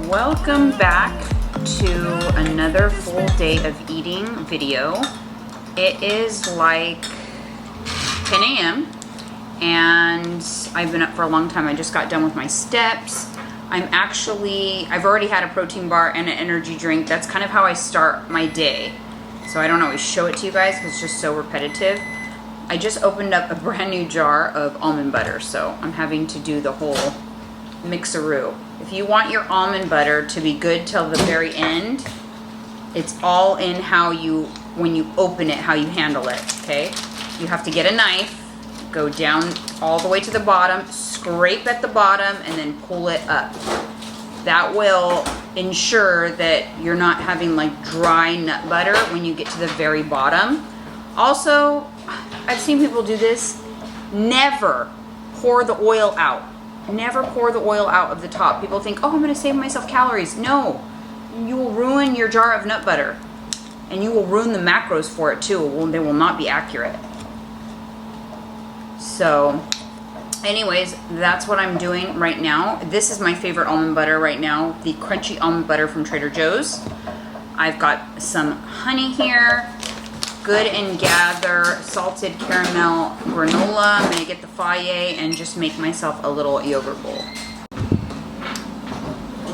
Welcome back to another full day of eating video. It is like 10 a.m. and I've been up for a long time. I just got done with my steps. I've already had a protein bar and an energy drink. That's kind of how I start my day. So I don't always show it to you guys because it's just so repetitive. I just opened up a brand new jar of almond butter, so I'm having to do the whole mixeroo. If you want your almond butter to be good till the very end, it's all in how you, when you open it, how you handle it, okay? You have to get a knife, go down all the way to the bottom, scrape at the bottom, and then pull it up. That will ensure that you're not having like dry nut butter when you get to the very bottom. Also, I've seen people do this. Never pour the oil out. Never pour the oil out of the top. People think, oh, I'm going to save myself calories. No, you will ruin your jar of nut butter. And you will ruin the macros for it too. They will not be accurate. So, anyways, that's what I'm doing right now. This is my favorite almond butter right now. The crunchy almond butter from Trader Joe's. I've got some honey here. Good and Gather salted caramel granola. I'm going to get the Faye and just make myself a little yogurt bowl.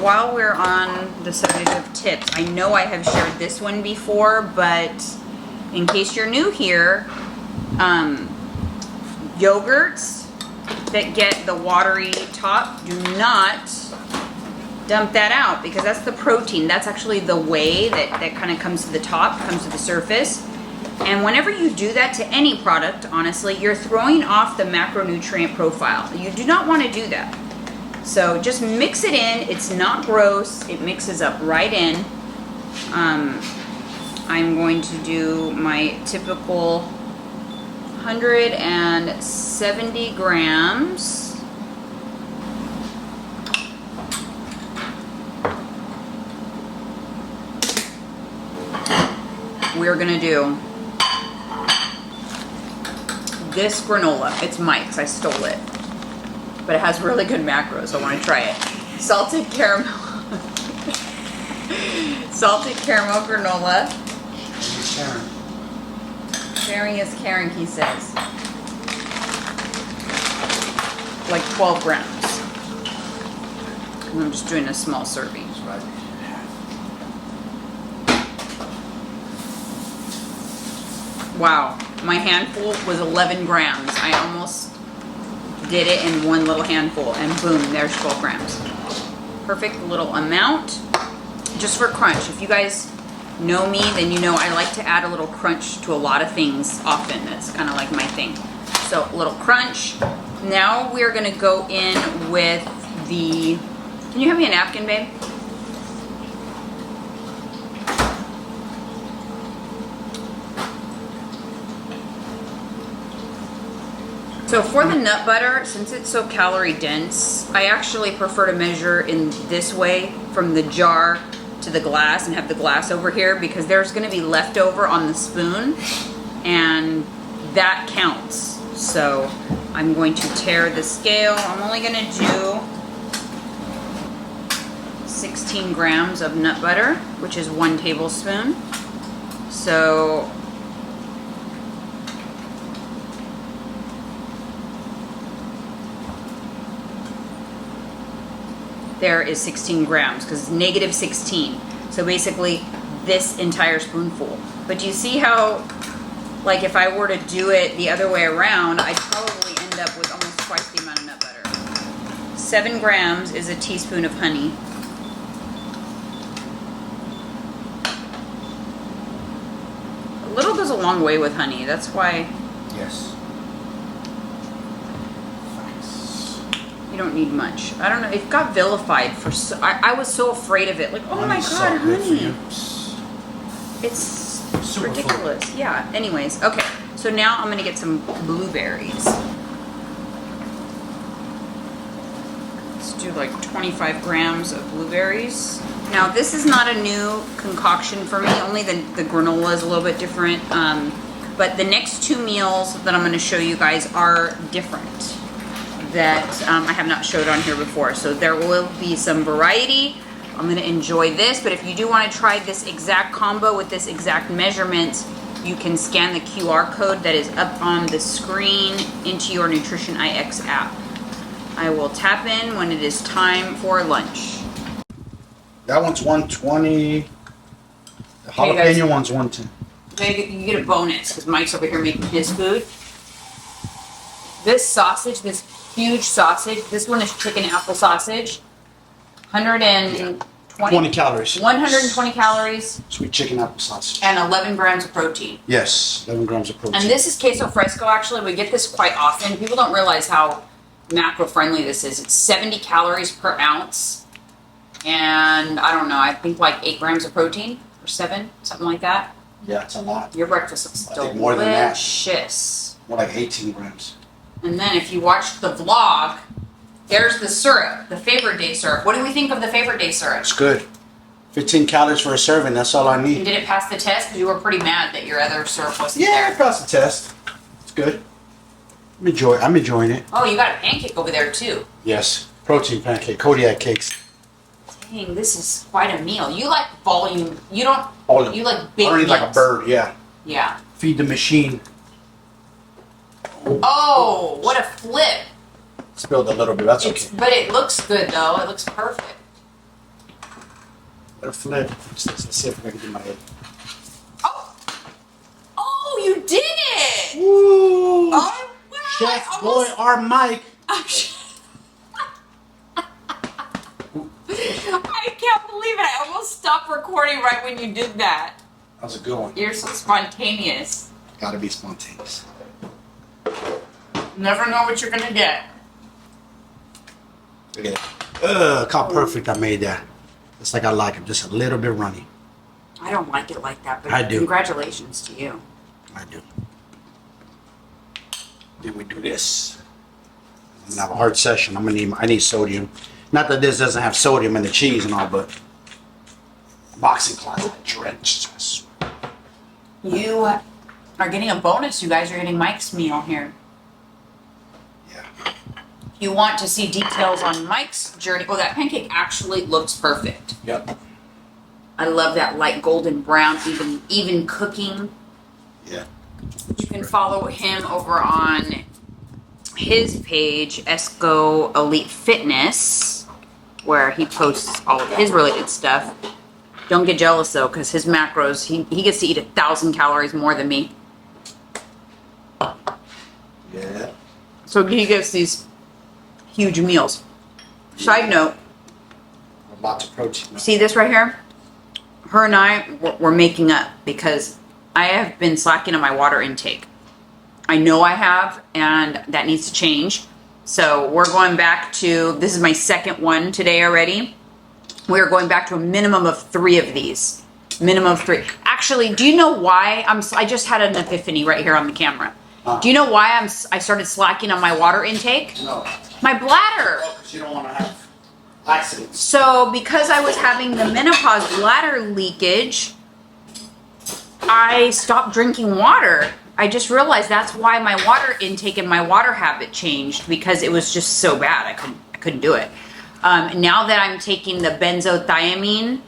While we're on the subject of tips, I know I have shared this one before, but in case you're new here, yogurts that get the watery top, do not dump that out because that's the protein. That's actually the whey that kind of comes to the top, comes to the surface. And whenever you do that to any product, honestly, you're throwing off the macronutrient profile. You do not want to do that. So just mix it in. It's not gross. It mixes up right in. I'm going to do my typical 170 grams. We're going to do this granola. It's Mike's. I stole it. But it has really good macros. I want to try it. Salted caramel. Salted caramel granola. Sharing is caring, he says. Like 12 grams. And I'm just doing a small serving. Wow, my handful was 11 grams. I almost did it in one little handful, and boom, there's 12 grams. Perfect little amount, just for crunch. If you guys know me, then you know I like to add a little crunch to a lot of things often. That's kind of like my thing. So a little crunch. Now we're gonna go in with the, can you have me a napkin, babe? So for the nut butter, since it's so calorie dense, I actually prefer to measure in this way from the jar to the glass and have the glass over here because there's going to be leftover on the spoon and that counts. So I'm going to tare the scale. I'm only going to do 16 grams of nut butter, which is 1 tablespoon. So there is 16 grams because it's negative 16. So basically this entire spoonful. But do you see how, like if I were to do it the other way around, I'd probably end up with almost twice the amount of nut butter. 7 grams is a teaspoon of honey. A little goes a long way with honey. That's why. Yes. You don't need much. I don't know. It got vilified for so. I was so afraid of it. Like, oh my god, honey. It's ridiculous. Full. Yeah. Anyways, okay. So now I'm gonna get some blueberries. Let's do like 25 grams of blueberries. Now this is not a new concoction for me. Only the granola is a little bit different. But the next 2 meals that I'm going to show you guys are different. That I have not showed on here before. So there will be some variety. I'm gonna enjoy this, but if you do wanna try this exact combo with this exact measurement, you can scan the QR code that is up on the screen into your Nutritionix app. I will tap in when it is time for lunch. That one's 120. The jalapeno one's 110. You get a bonus because Mike's over here making his food. This sausage, this huge sausage, this one is chicken apple sausage. 20 calories. 120 calories. Sweet chicken apple sausage. And 11 grams of protein. Yes, 11 grams of protein. And this is queso fresco, actually. We get this quite often. People don't realize how macro-friendly this is. It's 70 calories per ounce. And I don't know, I think like 8 grams of protein or 7, something like that. Yeah, it's a lot. Your breakfast looks delicious. More than that. More like 18 grams. And then if you watch the vlog, there's the syrup, the favorite day syrup. What do we think of the favorite day syrup? It's good. 15 calories for a serving, that's all I need. And did it pass the test? Because you were pretty mad that your other syrup wasn't there. Yeah, it passed the test. It's good. I'm enjoying it. Oh, you got a pancake over there too. Yes, protein pancake, Kodiak cakes. Dang, this is quite a meal. You like volume. You don't. You like big I don't eat meals. like a bird, yeah. Yeah. Feed the machine. Oh, what a flip. Spilled a little bit, that's okay. But it looks good though. It looks perfect. What a flip. Let's see if I can do my head. Oh! Oh, you did it! Woo! Oh, wow. Chef boy, our Mike. I can't believe it. I almost stopped recording right when you did that. That was a good one. You're so spontaneous. Gotta be spontaneous. Never know what you're gonna get. Look at that. Look how perfect I made that. Just like I like it, just a little bit runny. I don't like it like that, but I do. Congratulations to you. I do. Then we do this. I'm gonna have a hard session. I need sodium. Not that this doesn't have sodium in the cheese and all, but boxing class drenched. You are getting a bonus, you guys. You're getting Mike's meal here. Yeah. If you want to see details on Mike's journey, well, that pancake actually looks perfect. Yep. I love that light golden brown, even cooking. Yeah. You can follow him over on his page, Esco Elite Fitness, where he posts all of his related stuff. Don't get jealous though, because his macros, he gets to eat 1,000 calories more than me. Yeah. So he gets these huge meals. Side note, Lots of protein. see this right here? Her and I were making up because I have been slacking on my water intake. I know I have, and that needs to change. So we're going back to, this is my second one today already. We're going back to a minimum of 3 of these. Minimum of 3. Actually, do you know why I just had an epiphany right here on the camera. Do you know why I started slacking on my water intake? No. My bladder. Oh, because you don't want to have accidents. So because I was having the menopause bladder leakage, I stopped drinking water. I just realized that's why my water intake and my water habit changed, because it was just so bad. I couldn't do it. Now that I'm taking the benzothiamine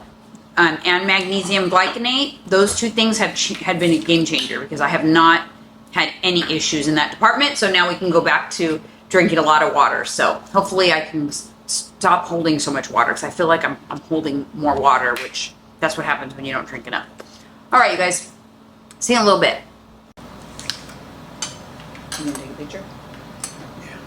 and magnesium glycinate, those 2 things had been a game changer, because I have not had any issues in that department. So now we can go back to drinking a lot of water. So hopefully I can stop holding so much water, because I feel like I'm holding more water, which that's what happens when you don't drink enough. All right, you guys. See you in a little bit. You gonna take a picture? Yeah.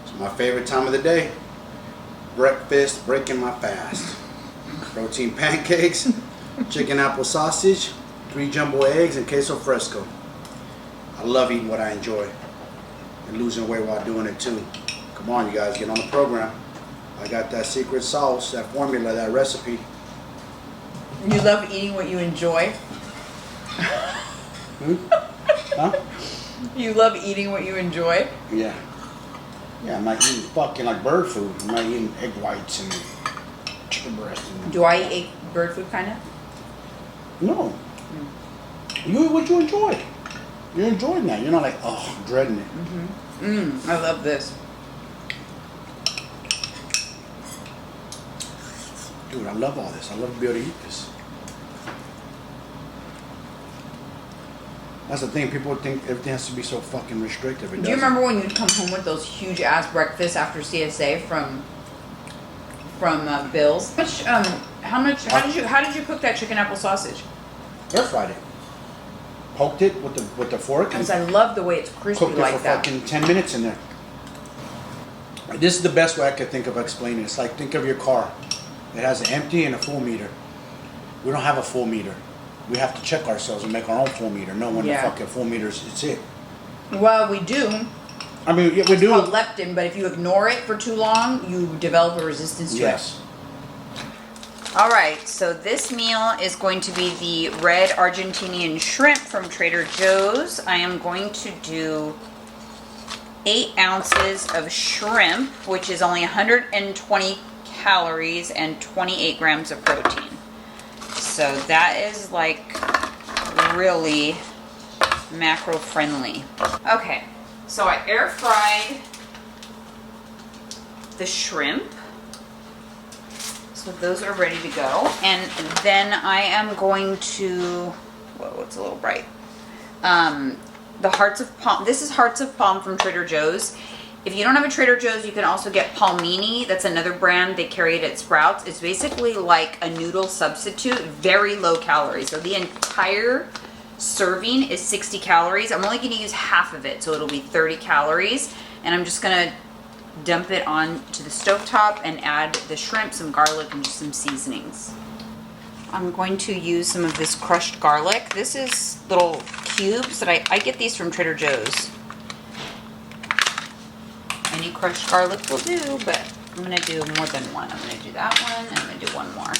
It's my favorite time of the day. Breakfast, breaking my fast. Protein pancakes, chicken apple sausage, 3 jumbo eggs, and queso fresco. I love eating what I enjoy and losing weight while doing it too. Come on, you guys, get on the program. I got that secret sauce, that formula, that recipe. You love eating what you enjoy? Huh? You love eating what you enjoy? Yeah. Yeah, I'm not eating fucking like bird food. I'm not eating egg whites and chicken breast. And... Do I eat bird food, kind of? No. You eat what you enjoy. You're enjoying that. You're not like, oh, I'm dreading it. I love this. Dude, I love all this. I love to be able to eat this. That's the thing. People think everything has to be so fucking restrictive. Do you remember when you'd come home with those huge ass breakfasts after CSA from Bill's? How did you cook that chicken apple sausage? Air fried it. Poked it with the fork. Because I love the way it's crispy Cooked it like for that. fucking 10 minutes in there. This is the best way I could think of explaining it. It's like, think of your car. It has an empty and a full meter. We don't have a full meter. We have to check ourselves and make our own full meter. No one the fucking full meters, it's it. Well, we do. I mean, yeah, we It's do. called leptin, but if you ignore it for too long, you develop a resistance to it. All right, so this meal is going to be the red Argentinian shrimp from Trader Joe's. I am going to do 8 ounces of shrimp, which is only 120 calories and 28 grams of protein. So that is like really macro friendly. Okay, so I air fried the shrimp. So those are ready to go. And then I am going to, whoa, it's a little bright. The Hearts of Palm. This is Hearts of Palm from Trader Joe's. If you don't have a Trader Joe's, you can also get Palmini. That's another brand. They carry it at Sprouts. It's basically like a noodle substitute, very low calories. So the entire serving is 60 calories. I'm only going to use half of it, so it'll be 30 calories. And I'm just going to dump it on to the stovetop and add the shrimp, some garlic, and just some seasonings. I'm going to use some of this crushed garlic. This is little cubes that I get these from Trader Joe's. Any crushed garlic will do, but I'm going to do more than one. I'm going to do that one, and I'm going to do one more.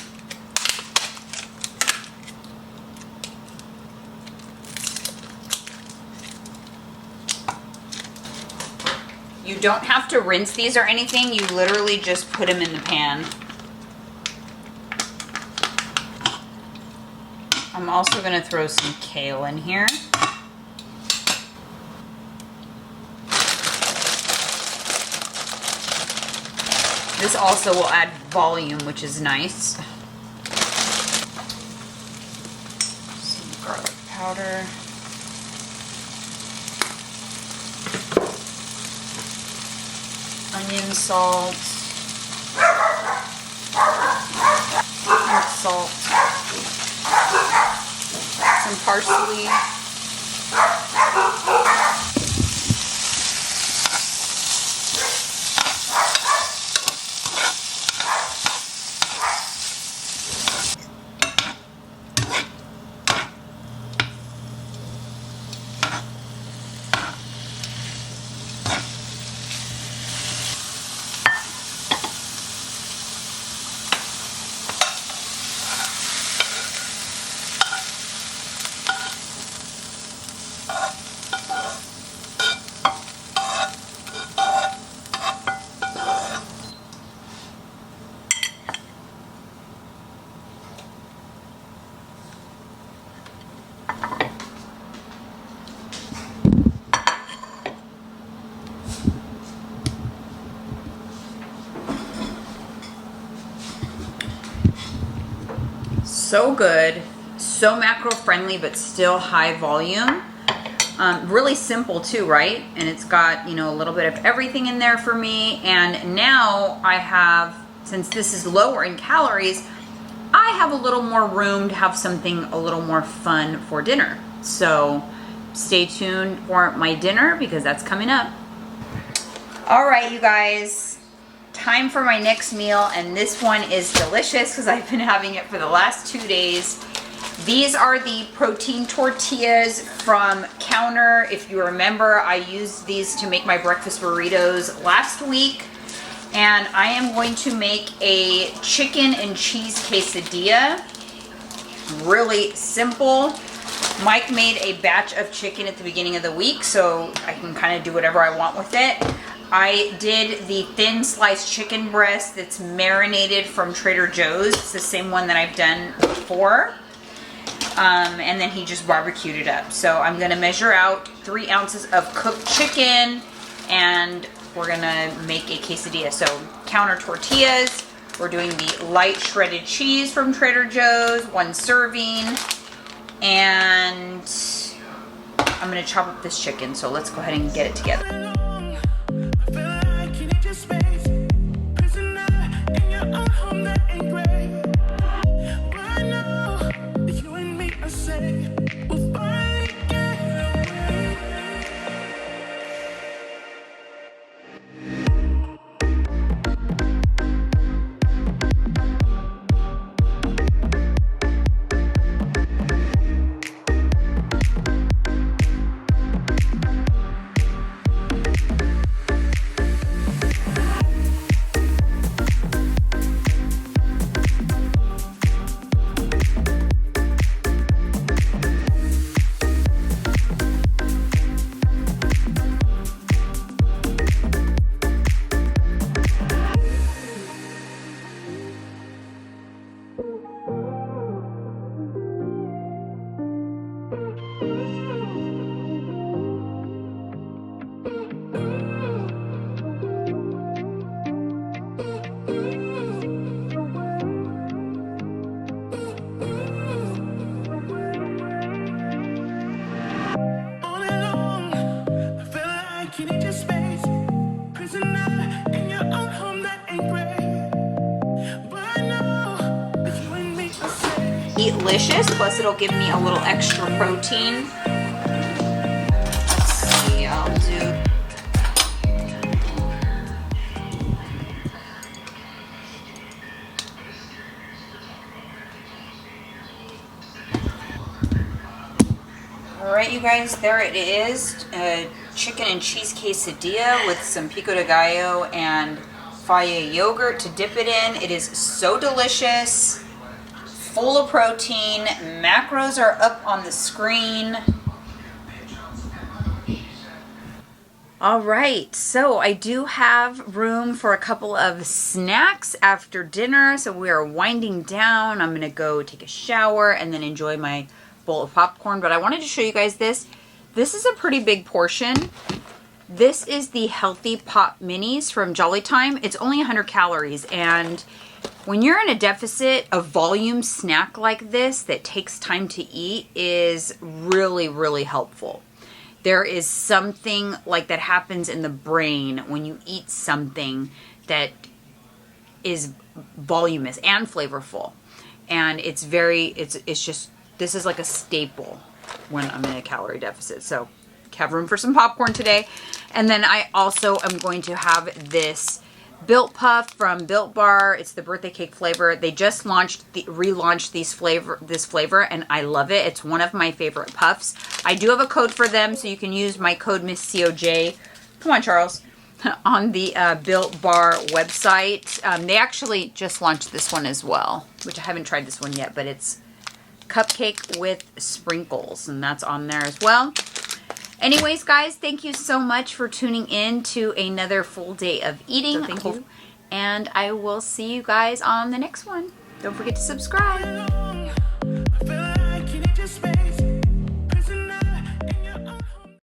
You don't have to rinse these or anything. You literally just put them in the pan. I'm also going to throw some kale in here. This also will add volume, which is nice. Some garlic powder. Onion salt. Pink salt. Some parsley. So good, so macro friendly, but still high volume. Really simple too, right? And it's got, you know, a little bit of everything in there for me. And now I have, since this is lower in calories, I have a little more room to have something a little more fun for dinner. So stay tuned for my dinner because that's coming up. All right, you guys. Time for my next meal, and this one is delicious because I've been having it for the last 2 days. These are the protein tortillas from Counter. If you remember, I used these to make my breakfast burritos last week, and I am going to make a chicken and cheese quesadilla. Really simple. Mike made a batch of chicken at the beginning of the week, so I can kind of do whatever I want with it. I did the thin sliced chicken breast that's marinated from Trader Joe's. It's the same one that I've done before. and then he just barbecued it up. So I'm gonna measure out 3 ounces of cooked chicken, and we're gonna make a quesadilla. So counter tortillas. We're doing the light shredded cheese from Trader Joe's, 1 serving, and I'm gonna chop up this chicken. So let's go ahead and get it together. Delicious, plus it'll give me a little extra protein. Let's see, I'll do. All right, you guys, there it is. Chicken and cheese quesadilla with some pico de gallo and faya yogurt to dip it in. It is so delicious. Full of protein. Macros are up on the screen. All right, so I do have room for a couple of snacks after dinner, so we are winding down. I'm gonna go take a shower and then enjoy my bowl of popcorn, but I wanted to show you guys this. This is a pretty big portion. This is the Healthy Pop Minis from Jolly Time. It's only 100 calories, and when you're in a deficit, a volume snack like this that takes time to eat is really, really helpful. There is something like that happens in the brain when you eat something that is voluminous and flavorful. And it's just, this is like a staple when I'm in a calorie deficit. So have room for some popcorn today. And then I also am going to have this Built Puff from Built Bar. It's the birthday cake flavor. They just relaunched this flavor, and I love it. It's one of my favorite puffs. I do have a code for them, so you can use my code MRSCEOJ. Come on, Charles. On the Built Bar website. They actually just launched this one as well, which I haven't tried this one yet, but it's cupcake with sprinkles, and that's on there as well. Anyways, guys, thank you so much for tuning in to another full day of eating. So thank you. And I will see you guys on the next one. Don't forget to subscribe.